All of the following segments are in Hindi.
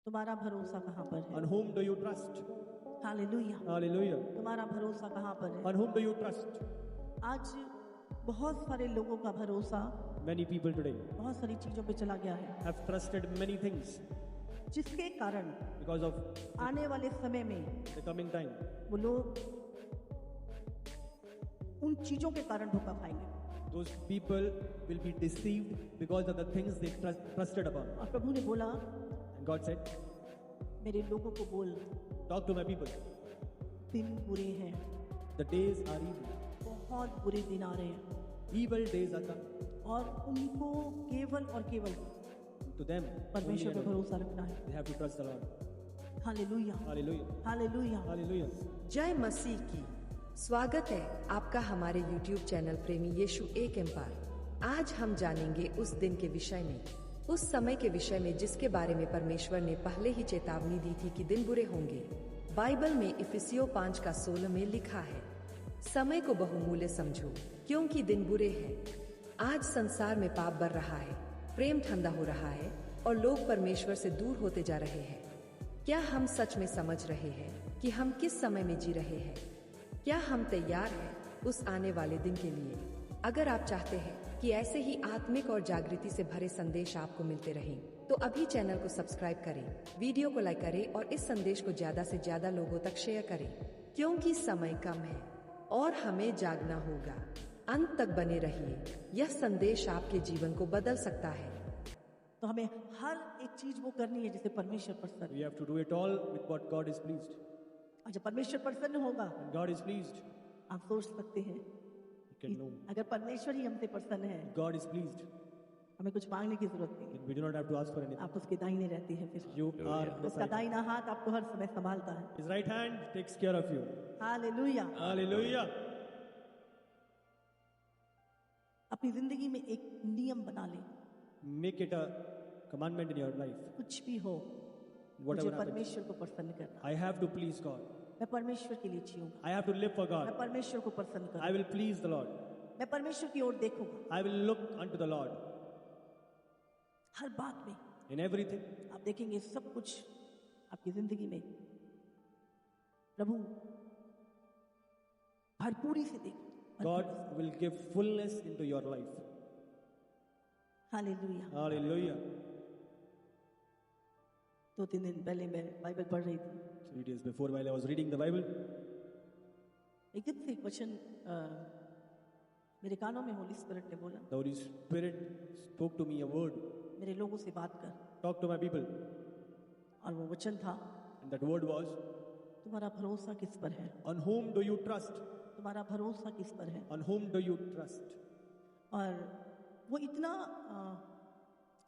तुम्हारा भरोसा कहाँ पर है? On whom do you trust? Hallelujah. Hallelujah. तुम्हारा भरोसा कहाँ पर है? On whom do you trust? आज बहुत सारे लोगों का भरोसा Many people today बहुत सारी चीजों पे चला गया है, have trusted many things जिसके कारण because of आने वाले समय में the coming time. वो लोग उन चीजों के कारण धोखा खाएंगे। Those people will be deceived because of the things they trusted upon. और प्रभु ने बोला, And God said, मेरे लोगों को बोल, talk to my people. दिन बुरे हैं, The days are evil. बहुत बुरे दिन आ रहे हैं, Evil days are coming. और उनको केवल और केवल To them, परमेश्वर पे only and भरोसा रखना है। they have to trust the Lord. Hallelujah, Hallelujah. Hallelujah. Hallelujah. जय मसीह की। स्वागत है आपका हमारे YouTube चैनल प्रेमी यीशु एक एम्पायर। आज हम जानेंगे उस दिन के विषय में, उस समय के विषय में जिसके बारे में परमेश्वर ने पहले ही चेतावनी दी थी कि दिन बुरे होंगे। बाइबल में इफिसियों 5:16 में लिखा है, समय को बहुमूल्य समझो क्योंकि दिन बुरे हैं। आज संसार में पाप बढ़ रहा है, प्रेम ठंडा हो रहा है और लोग परमेश्वर से दूर होते जा रहे हैं। क्या हम सच में समझ रहे हैं कि हम किस समय में जी रहे हैं? क्या हम तैयार हैं उस आने वाले दिन के लिए? अगर आप चाहते हैं कि ऐसे ही आत्मिक और जागृति से भरे संदेश आपको मिलते रहें, तो अभी चैनल को सब्सक्राइब करें, वीडियो को लाइक करें और इस संदेश को ज्यादा से ज्यादा लोगों तक शेयर करें, क्योंकि समय कम है और हमें जागना होगा। अंत तक बने रहिए, यह संदेश आपके जीवन को बदल सकता है। तो हमें हर एक चीज वो करनी है जिसे परमेश्वर प्रसन्न। We have to do it all with what God is pleased. और जब परमेश्वर प्रसन्न होगा, When God is pleased, आप सोच सकते हैं you can know. अगर परमेश्वर ही हमसे प्रसन्न है, God is pleased. हमें कुछ मांगने की जरूरत नहीं है। Then we do not have to ask for anything. आप उसके दाहिने रहते हैं, फिर You are उसका beside him. दाहिना हाथ आपको हर समय संभालता है। His right hand takes care of you. Hallelujah. Hallelujah. अपनी जिंदगी में एक नियम बना ले, Make it a commandment in your life. कुछ भी हो, मुझे Whatever happens, परमेश्वर को प्रसन्न करना। I have to please God. मैं परमेश्वर के लिए जीऊंगा, I have to live for मैं God. परमेश्वर को प्रसन्न I करूंगा, will please the Lord. मैं परमेश्वर की ओर देखूंगा। I will look unto the Lord हर बात में in everything. आप देखेंगे सब कुछ आपकी जिंदगी में प्रभु भरपूरी से देख। God will give fullness into your life. Hallelujah. Hallelujah. 2-3 दिन पहले मैं बाइबल पढ़ रही थी, 3 days before, while I was reading the Bible, एकदम से एक वचन मेरे कानों में होली स्पिरिट ने बोला, the Holy Spirit spoke to me a word. मेरे लोगों से बात कर। Talk to my people. और वो वचन था, And that word was, तुम्हारा भरोसा किस पर है? on whom do you trust? तुम्हारा भरोसा किस पर है? On whom do you trust? और वो इतना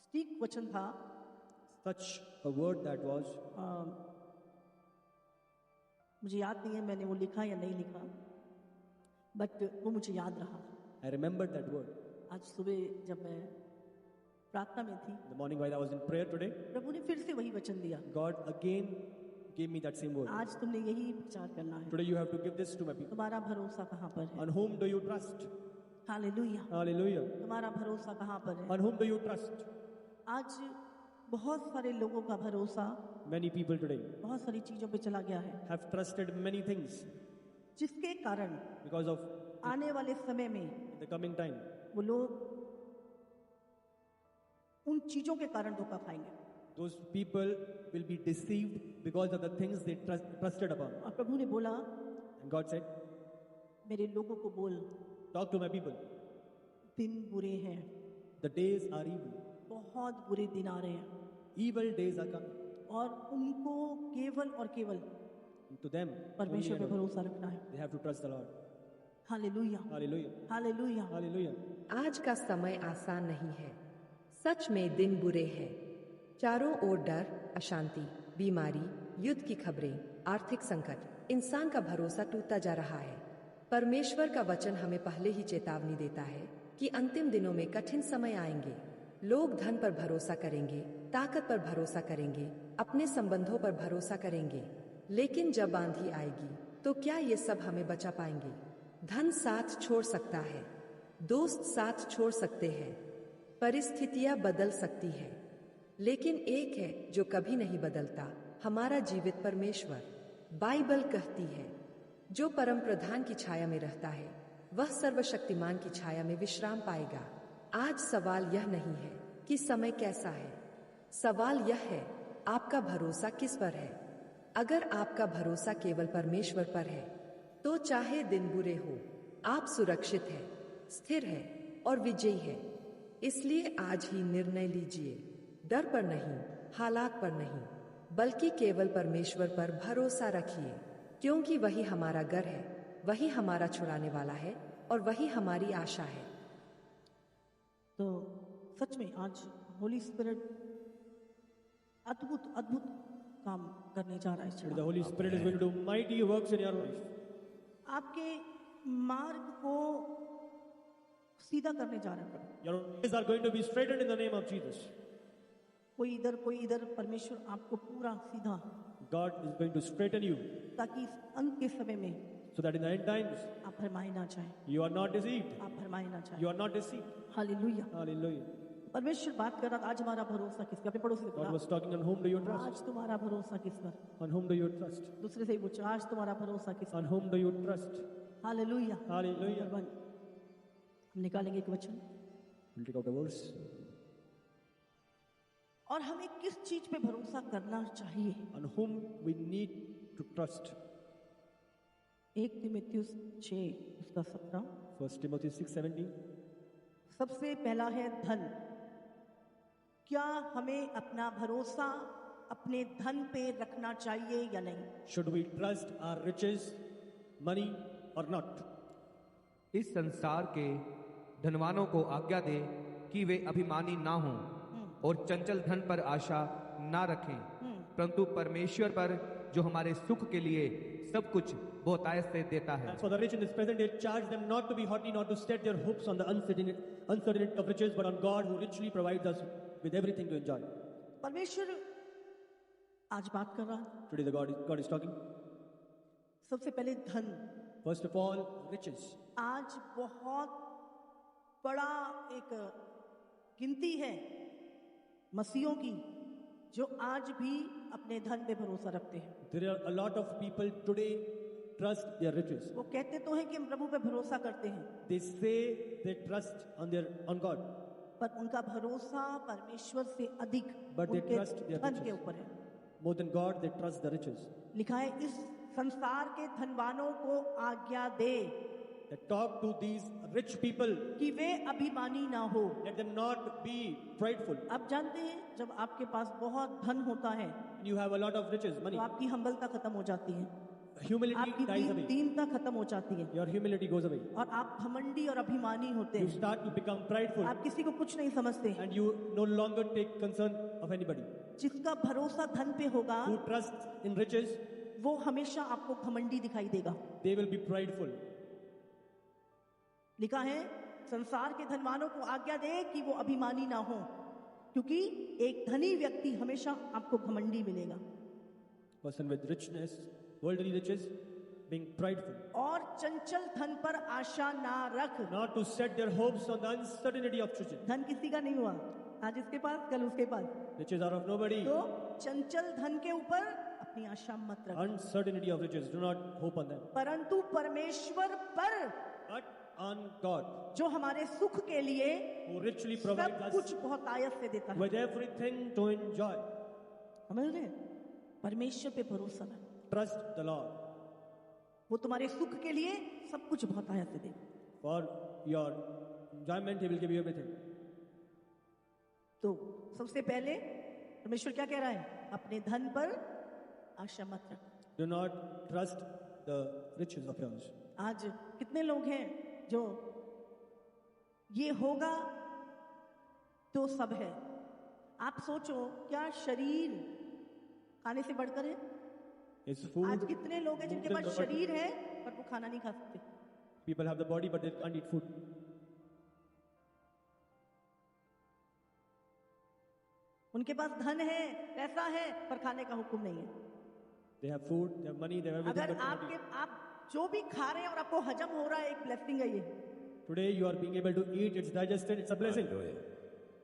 स्टीक वचन था, Such a word that was. मुझे याद नहीं है मैंने वो लिखा या नहीं लिखा, बट वो मुझे याद रहा। I remembered that word. आज सुबह जब मैं प्रार्थना में थी, The morning while I was in prayer today, प्रभु ने फिर से वही वचन दिया, God again gave me that same word. आज तुमने यही विचार करना है, Today you have to give this to my people. तुम्हारा भरोसा कहाँ पर है? On whom do you trust? Hallelujah. Hallelujah. तुम्हारा भरोसा कहाँ पर है? On whom do you trust? आज बहुत सारे लोगों का भरोसा Many people today बहुत सारी चीजों पे चला गया है, have trusted many things जिसके कारण because of आने वाले समय में the coming time. वो लोग उन चीजों के कारण धोखा खाएंगे। Those people will be deceived because of the things they trusted upon. और प्रभु ने बोला, And God said, मेरे लोगों को बोल, talk to my people. दिन बुरे हैं, The days are evil. बहुत बुरे दिन आ रहे हैं, Evil days are coming. और उनको केवल और केवल And to them, only परमेश्वर पे and only, भरोसा रखना है। they have to trust the Lord. Hallelujah, Hallelujah. Hallelujah. Hallelujah. आज का समय आसान नहीं है, सच में दिन बुरे हैं। चारों ओर डर, अशांति, बीमारी, युद्ध की खबरें, आर्थिक संकट, इंसान का भरोसा टूटता जा रहा है। परमेश्वर का वचन हमें पहले ही चेतावनी देता है कि अंतिम दिनों में कठिन समय आएंगे। लोग धन पर भरोसा करेंगे, ताकत पर भरोसा करेंगे, अपने संबंधों पर भरोसा करेंगे, लेकिन जब आंधी आएगी तो क्या ये सब हमें बचा पाएंगे? धन साथ छोड़ सकता है, दोस्त साथ छोड़ सकते हैं, परिस्थितियां बदल सकती है, लेकिन एक है जो कभी नहीं बदलता, हमारा जीवित परमेश्वर। बाइबल कहती है, जो परम प्रधान की छाया में रहता है वह सर्वशक्तिमान की छाया में विश्राम पाएगा। आज सवाल यह नहीं है कि समय कैसा है, सवाल यह है आपका भरोसा किस पर है। अगर आपका भरोसा केवल परमेश्वर पर है तो चाहे दिन बुरे हो, आप सुरक्षित है, स्थिर है और विजयी है। इसलिए आज ही निर्णय लीजिए, डर पर नहीं, हालात पर नहीं, बल्कि केवल परमेश्वर पर भरोसा रखिए, क्योंकि वही हमारा घर है, वही हमारा छुड़ाने वाला है और वही हमारी आशा है। तो सच में आज होली स्पिरिट अद्भुत अद्भुत काम करने जा रहा है इस The जगह। Holy Spirit is going to do mighty works in your life. आपके मार्ग को सीधा करने जा रहा है। Your ways are going to be straightened in the name of Jesus. कोई इधर, परमेश्वर आपको पूरा सीधा, God is going to straighten you ताकि इस अंत के समय में so that in the end times आप भरमाए ना जाए, you are not deceived. आप भरमाए ना जाए। You are not deceived. Hallelujah. Hallelujah. परमेश्वर बात कर रहा था, आज हमारा भरोसा किस पर? अपने पड़ोसी से God बोला, was talking, on whom do you trust? आज तुम्हारा भरोसा किस पर? On whom do you trust? दूसरे से ही पूछा, आज तुम्हारा भरोसा किस पर? On whom do you trust? Hallelujah. Hallelujah. हम निकालेंगे एक वचन, We'll take out a verse. और हमें किस चीज पे भरोसा करना चाहिए? On whom we need to trust. 1 तीमुथियुस 6 उसका 17। 1 Timothy 6:17. सबसे पहला है धन। क्या हमें अपना भरोसा अपने धन पे रखना चाहिए या नहीं? Should we trust our riches, money or not? इस संसार के धनवानों को आज्ञा दे कि वे अभिमानी ना हों और चंचल धन पर आशा ना रखें, परंतु परमेश्वर पर जो हमारे सुख के लिए सब कुछ बहुतायत से देता है। As for the rich in this present age, charge them not to be haughty, not to set their hopes on the uncertainty of riches, but on God who richly provides us with everything to enjoy. परमेश्वर आज बात कर रहा है। Today the God is talking. सबसे पहले धन। First of all, riches. आज बहुत बड़ा एक गिनती है मसीहों की जो आज भी अपने धन पे भरोसा रखते हैं। There are a lot of people today trust their riches. वो कहते तो हैं कि हम प्रभु पे भरोसा करते हैं, They say they trust on God, पर उनका भरोसा परमेश्वर से अधिक But they उनके trust their धन riches. के ऊपर है। more than God. They trust the riches. लिखा है, इस संसार के धनवानों को आज्ञा दे They talk to these rich people. कि वे अभिमानी ना हो। Let them not be prideful. आप जानते हैं, जब आपके पास बहुत धन होता है You have a lot of riches, तो money. आपकी हम्बलता खत्म हो जाती है, Humility आपकी dies away. दीनता खत्म हो जाती है Your humility goes away. और आप घमंडी और अभिमानी होते You हैं। start to become prideful, आप किसी को कुछ नहीं समझते। and you no longer take concern of anybody. जिसका भरोसा धन पे होगा Who trusts in riches, वो हमेशा आपको घमंडी दिखाई देगा। they will be prideful. लिखा है, संसार के धनवानों को आज्ञा दे कि वो अभिमानी ना हो, क्योंकि एक धनी व्यक्ति हमेशा आपको घमंडी मिलेगा। Person with richness, worldly riches, being prideful. और चंचल धन पर आशा ना रख। Not to set their hopes on the uncertainty of riches. धन किसी का नहीं हुआ, आज इसके पास कल उसके पास, Riches are of nobody. तो चंचल धन के ऊपर अपनी आशा मत रख, Uncertainty of riches, do not hope on them. परंतु परमेश्वर पर But on God, जो हमारे सुख के लिए who richly provides सब us कुछ बहुत आयत से देता है। with everything to enjoy. समझ रहे हैं? परमेश्वर पे भरोसा रख, Trust the Lord. वो तुम्हारे सुख के लिए सब कुछ बहुत आयत से देगा। For your enjoyment, He will give you everything. तो सबसे पहले परमेश्वर क्या कह रहा है? अपने धन पर आशा मत रख। Do not trust the riches of yours. आज कितने लोग हैं जो ये होगा तो सब है। आप सोचो, क्या शरीर खाने से बढ़कर है? It's food. आज कितने लोग हैं जिनके more than pass the body. शरीर है पर वो खाना नहीं खा सकते। People have the body, but they can't eat food. उनके पास धन है, पैसा है, पर खाने का हुक्म नहीं है। They have food, they have money, they have everything. अगर but they can't eat. आप जो भी खा रहे हैं और आपको हजम हो रहा है, एक ब्लेसिंग है ये। Today you are being able to eat, it's digested, it's a blessing.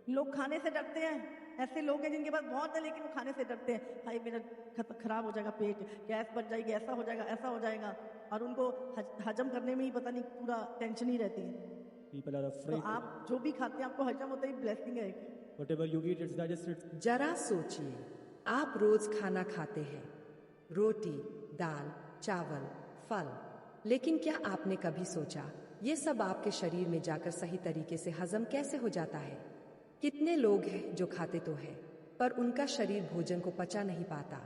लोग खाने से डरते हैं, ऐसे लोग हैं जिनके पास बहुत है लेकिन वो खाने से डरते हैं, हाय मेरा खराब हो जाएगा पेट, गैस बन जाएगी, ऐसा हो जाएगा, ऐसा हो जाएगा, और उनको हजम करने में ही पता नहीं पूरा टेंशन ही रहती है। People are तो afraid. आप जो भी खाते हैं आपको हजम होता ही ब्लेसिंग है। Whatever you eat, it's digested. जरा सोचिए, आप रोज खाना खाते हैं, रोटी, दाल, चावल, फल, लेकिन क्या आपने कभी सोचा ये सब आपके शरीर में जाकर सही तरीके से हजम कैसे हो जाता है? कितने लोग हैं जो खाते तो है पर उनका शरीर भोजन को पचा नहीं पाता।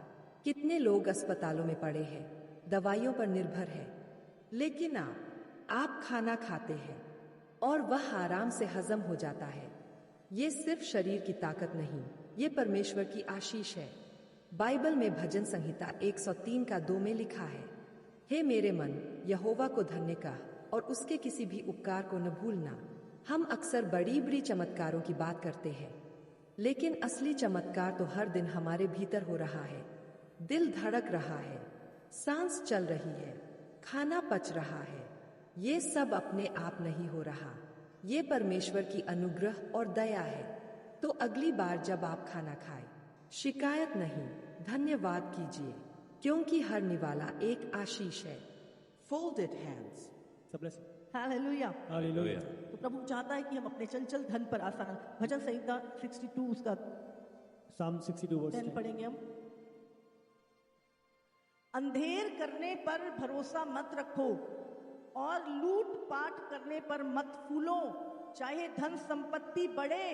कितने लोग अस्पतालों में पड़े हैं, दवाइयों पर निर्भर है, लेकिन आप खाना खाते हैं और वह आराम से हजम हो जाता है। ये सिर्फ शरीर की ताकत नहीं, ये परमेश्वर की आशीष है। बाइबल में भजन संहिता 103 का 2 में लिखा है, हे मेरे मन, यहोवा को धन्य कह और उसके किसी भी उपकार को न भूलना। हम अक्सर बड़ी बड़ी चमत्कारों की बात करते हैं, लेकिन असली चमत्कार तो हर दिन हमारे भीतर हो रहा है। दिल धड़क रहा है, सांस चल रही है, खाना पच रहा है। ये सब अपने आप नहीं हो रहा, ये परमेश्वर की अनुग्रह और दया है। तो अगली बार जब आप खाना खाएं, शिकायत नहीं, धन्यवाद कीजिए, क्योंकि हर निवाला एक आशीष है। Folded hands. It's a blessing. Hallelujah. Hallelujah. तो प्रभु चाहता है कि हम अपने चंचल धन पर आसान, भजन संहिता 62 उसका Psalm 62 verse 10 10. पढ़ेंगे हम। अंधेर करने पर भरोसा मत रखो और लूट पाट करने पर मत फूलो, चाहे धन संपत्ति बढ़े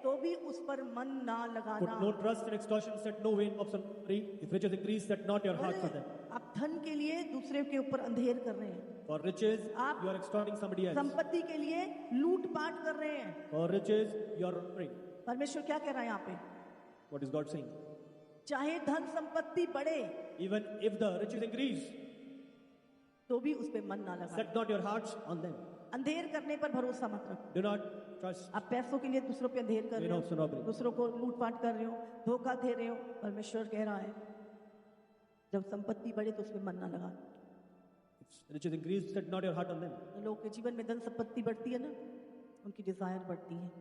तो भी उस पर मन ना Put लगाना। no trust in extortion, set no vain of some free. If riches increase, set not your heart for them. आप धन के लिए दूसरे के ऊपर अंधेर कर रहे हैं, For riches, आप you are extorting somebody else. संपत्ति के लिए लूट पाट कर रहे हैं। For riches, you are praying. परमेश्वर क्या कह रहा है यहाँ पे? What is God saying? चाहे धन संपत्ति बढ़े Even if the riches increase, तो भी उस पे मन ना लगा। set not your hearts on them. अंधेर करने पर भरोसा मत रखो। Do not trust. आप पैसों के लिए दूसरों पे अंधेर कर रहे Vain of हो, robbery. दूसरों को लूटपाट कर रहे हो, धोखा दे रहे हो। परमेश्वर कह रहा है जब संपत्ति बढ़े तो उसमें मन ना लगा। If riches increase, set not your heart on them. लोगों के जीवन में धन संपत्ति बढ़ती है ना, उनकी डिजायर बढ़ती है,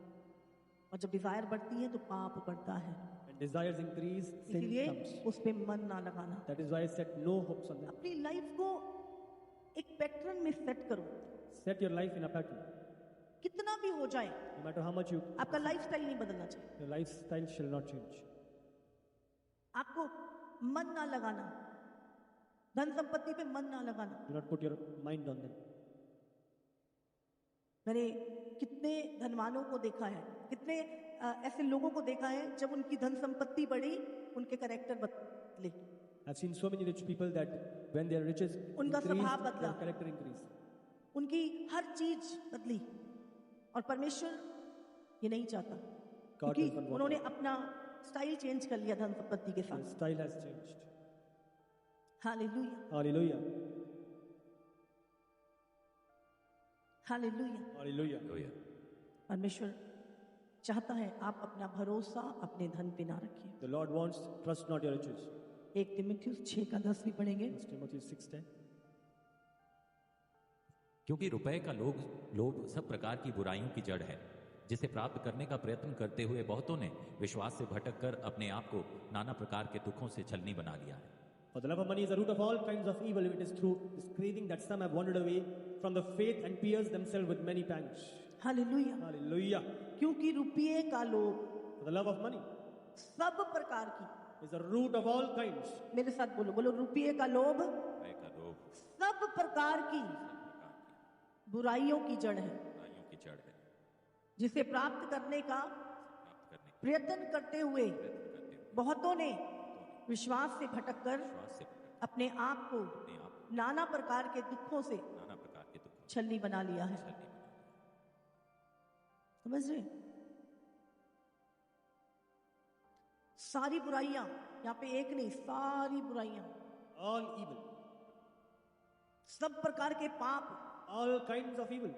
और जब डिजायर बढ़ती है तो पाप बढ़ता है। When desires increase, sin इसीलिए comes. उस पे मन ना लगाना। That is why I set no hopes on them. अपनी लाइफ को एक पैटर्न में सेट करो। Set your life in a pattern. कितना भी हो जाए No matter how much you, आपका लाइफस्टाइल नहीं बदलना चाहिए। your lifestyle shall not change. आपको मन ना लगाना, धन संपत्ति पे मन ना लगाना। Do not put your mind on them. मैंने कितने धनवानों को देखा है, कितने ऐसे लोगों को देखा है जब उनकी धन संपत्ति बढ़ी उनके कैरेक्टर बदले। I've seen so many rich people that when their riches उनका increased, स्वभाव बदला। their character increased. उनकी हर चीज बदली, और परमेश्वर ये नहीं चाहता, क्योंकि does not want उन्होंने अपना स्टाइल चेंज कर लिया धन संपत्ति के Their साथ। style has changed. Hallelujah, Hallelujah. Hallelujah. Hallelujah. परमेश्वर चाहता है आप अपना भरोसा अपने धन पे ना रखिए। The Lord wants, trust not your riches. 1 तीमुथियुस 6 का 10 भी पढ़ेंगे। 1 Timothy 6:10. क्योंकि रुपए का लोभ सब प्रकार की बुराइयों की जड़ है, जिसे प्राप्त करने का प्रयत्न करते हुए बहुतों ने विश्वास से भटक कर अपने आप को नाना प्रकार के दुखों से छलनी बना लिया है। For the love of money is the root of all kinds of evil. It is through this craving that some have wandered away from the faith and pierced themselves with many pangs. Hallelujah. Hallelujah. क्योंकि रुपये का लोभ For the love of money सब प्रकार की, is the root of all kinds. मेरे साथ बोलो, बोलो रुपये का लोभ रुपए का लोभ सब प्रकार की बुराइयों की जड़ है, बुराइयों की जड़ है, जिसे प्राप्त करने का प्राप्त करने का प्रयत्न करते हुए प्रयत्न करते हुए बहुतों ने विश्वास से भटककर विश्वास से भटक अपने आप को अपने आप को नाना प्रकार के दुखों से नाना प्रकार के दुखों से छलनी बना लिया है। छलनी बना लिया। समझ रहे? सारी बुराइयां, यहाँ पे एक नहीं, सारी बुराइयां, All evil. सब प्रकार के पाप All kinds of evil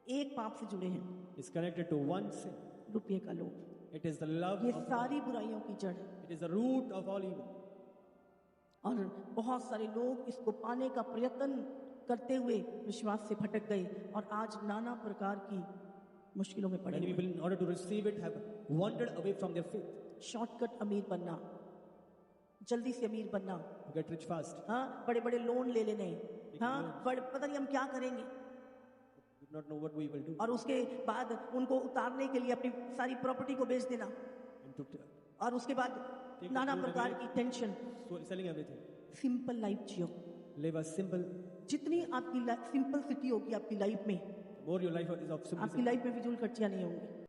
एक पाप से जुड़े हैं, is connected to one sin. रुपये का लोभ। It is the love ये of सारी बुराइयों की जड़ है, It is the root of all evil. और बहुत सारे लोग इसको पाने का प्रयत्न करते हुए विश्वास से भटक गए और आज नाना प्रकार की मुश्किलों में पड़े Many हुए। people, in order to receive it, have wandered away from their faith. Shortcut अमीर बनना, जल्दी से अमीर बनना, To get rich fast. हाँ, बड़े बड़े लोन ले लेने, हाँ, पता नहीं हम क्या करेंगे, We do not know what we will do. और उसके बाद उनको उतारने के लिए अपनी सारी प्रॉपर्टी को बेच देना, And to और उसके बाद नाना प्रकार की tension. selling everything. Simple life Jio. Live a simple. जितनी आपकी सिंपल सिटी होगी आपकी लाइफ में, The more your life is of आपकी simplicity, लाइफ में फिजूल खर्चियां नहीं होंगी।